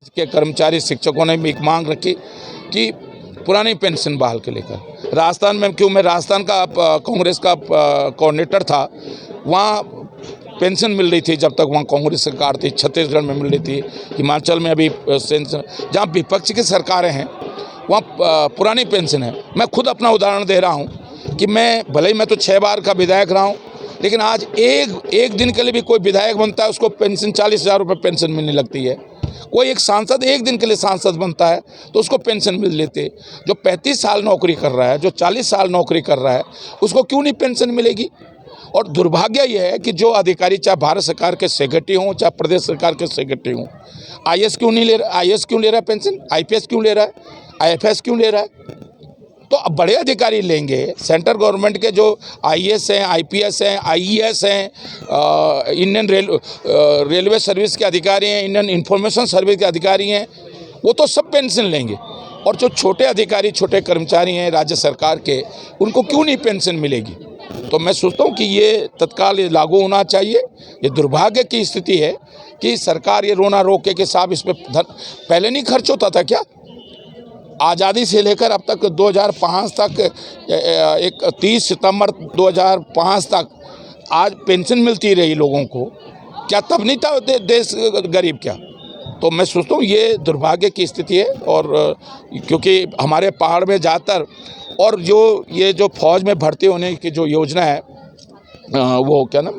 के कर्मचारी शिक्षकों ने भी एक मांग रखी कि पुरानी पेंशन बहाल के लेकर राजस्थान में, क्यों मैं राजस्थान का कांग्रेस का कोऑर्डिनेटर था, वहाँ पेंशन मिल रही थी जब तक वहाँ कांग्रेस सरकार थी। छत्तीसगढ़ में मिल रही थी, हिमाचल में अभी पेंशन, जहाँ विपक्ष की सरकारें हैं वहाँ पुरानी पेंशन है। मैं खुद अपना उदाहरण दे रहा हूँ कि मैं भले ही मैं तो 6 बार का विधायक रहा हूँ, लेकिन आज एक दिन के लिए भी कोई विधायक बनता है उसको पेंशन 40,000 रुपये पेंशन मिलने लगती है। कोई एक सांसद एक दिन के लिए सांसद बनता है तो उसको पेंशन मिल लेते। जो 35 साल नौकरी कर रहा है, जो 40 साल नौकरी कर रहा है, उसको क्यों नहीं पेंशन मिलेगी। और दुर्भाग्य यह है कि जो अधिकारी, चाहे भारत सरकार के सेक्रेटरी हों, चाहे प्रदेश सरकार के सेक्रेटरी हों, आईएएस क्यों नहीं ले रहा, आईएएस क्यों ले रहा है पेंशन, आईपीएस क्यों ले रहा है, आईएफएस क्यों ले रहा है। तो अब बड़े अधिकारी लेंगे। सेंट्रल गवर्नमेंट के जो आईएएस हैं, आईपीएस हैं, आईईएस हैं, इंडियन रेलवे सर्विस के अधिकारी हैं, इंडियन इंफॉर्मेशन सर्विस के अधिकारी हैं, वो तो सब पेंशन लेंगे। और जो छोटे अधिकारी, छोटे कर्मचारी हैं राज्य सरकार के, उनको क्यों नहीं पेंशन मिलेगी। तो मैं सोचता हूँ कि ये तत्काल लागू होना चाहिए। ये दुर्भाग्य की स्थिति है कि सरकार ये रोना रोके कि साहब इस पर पहले नहीं खर्च होता था क्या। आज़ादी से लेकर अब तक 2005 तक, 30 सितंबर 2005 तक आज पेंशन मिलती रही लोगों को। क्या तब नहीं था देश गरीब क्या। तो मैं सोचता हूँ ये दुर्भाग्य की स्थिति है। और क्योंकि हमारे पहाड़ में ज़्यादातर, और ये जो फौज में भर्ती होने की जो योजना है, वो क्या नाम,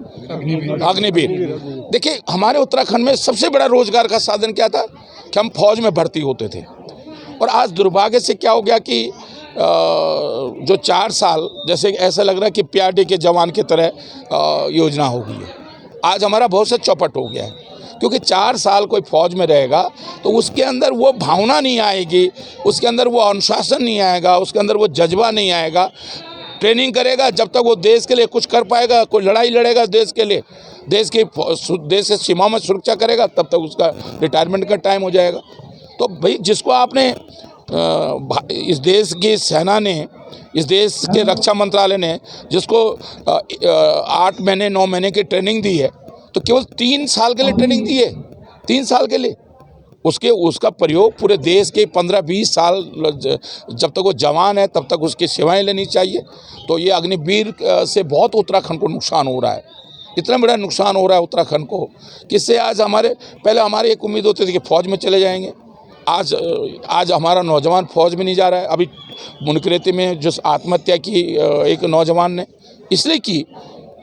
अग्निवीर। देखिए हमारे उत्तराखंड में सबसे बड़ा रोजगार का साधन क्या था कि हम फौज में भर्ती होते थे। और आज दुर्भाग्य से क्या हो गया कि जो 4 साल, जैसे ऐसा लग रहा है कि पीआरडी के जवान की तरह योजना हो गई है। आज हमारा भविष्य चौपट हो गया है, क्योंकि 4 साल कोई फौज में रहेगा तो उसके अंदर वो भावना नहीं आएगी, उसके अंदर वो अनुशासन नहीं आएगा, उसके अंदर वो जज्बा नहीं आएगा। ट्रेनिंग करेगा जब तक वो देश के लिए कुछ कर पाएगा, कोई लड़ाई लड़ेगा देश के लिए, देश के सीमा में सुरक्षा करेगा, तब तक उसका रिटायरमेंट का टाइम हो जाएगा। तो भाई जिसको आपने इस देश की सेना ने, इस देश के रक्षा मंत्रालय ने जिसको 8 महीने 9 महीने की ट्रेनिंग दी है, तो केवल 3 साल के लिए ट्रेनिंग दी है, 3 साल के लिए। उसका प्रयोग पूरे देश के 15-20 साल जब तक वो जवान है तब तक उसकी सेवाएं लेनी चाहिए। तो ये अग्निवीर से बहुत उत्तराखंड को नुकसान हो रहा है, इतना बड़ा नुकसान हो रहा है उत्तराखंड को, किससे आज पहले हमारी एक उम्मीद होती थी कि फौज में चले जाएंगे। आज हमारा नौजवान फौज में नहीं जा रहा है। अभी मुनकरेती में जो आत्महत्या की एक नौजवान ने इसलिए की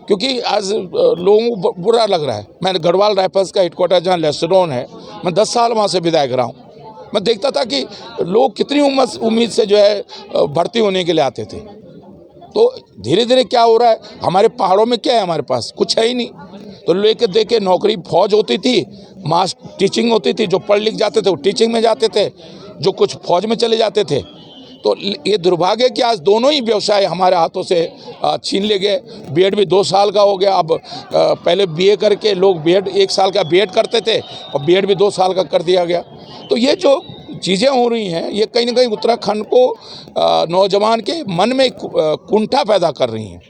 क्योंकि आज लोगों को बुरा लग रहा है। मैंने गढ़वाल राइफल्स का हेडक्वार्टर जहाँ लेस्टोन है, मैं 10 साल वहाँ से विधायक रहा हूँ। मैं देखता था कि लोग कितनी उम्मीद से जो है भर्ती होने के लिए आते थे। तो धीरे धीरे क्या हो रहा है, हमारे पहाड़ों में क्या है, हमारे पास कुछ है ही नहीं। तो लेके देखे नौकरी फौज होती थी, मास टीचिंग होती थी, जो पढ़ लिख जाते थे वो टीचिंग में जाते थे, जो कुछ फौज में चले जाते थे। तो ये दुर्भाग्य कि आज दोनों ही व्यवसाय हमारे हाथों से छीन ले गए। बीएड भी 2 साल का हो गया। अब पहले बीए करके लोग बीएड 1 साल का बीएड करते थे और बीएड भी 2 साल का कर दिया गया। तो ये जो चीज़ें हो रही हैं ये कहीं ना कहीं उत्तराखंड को नौजवान के मन में कुंठा पैदा कर रही हैं।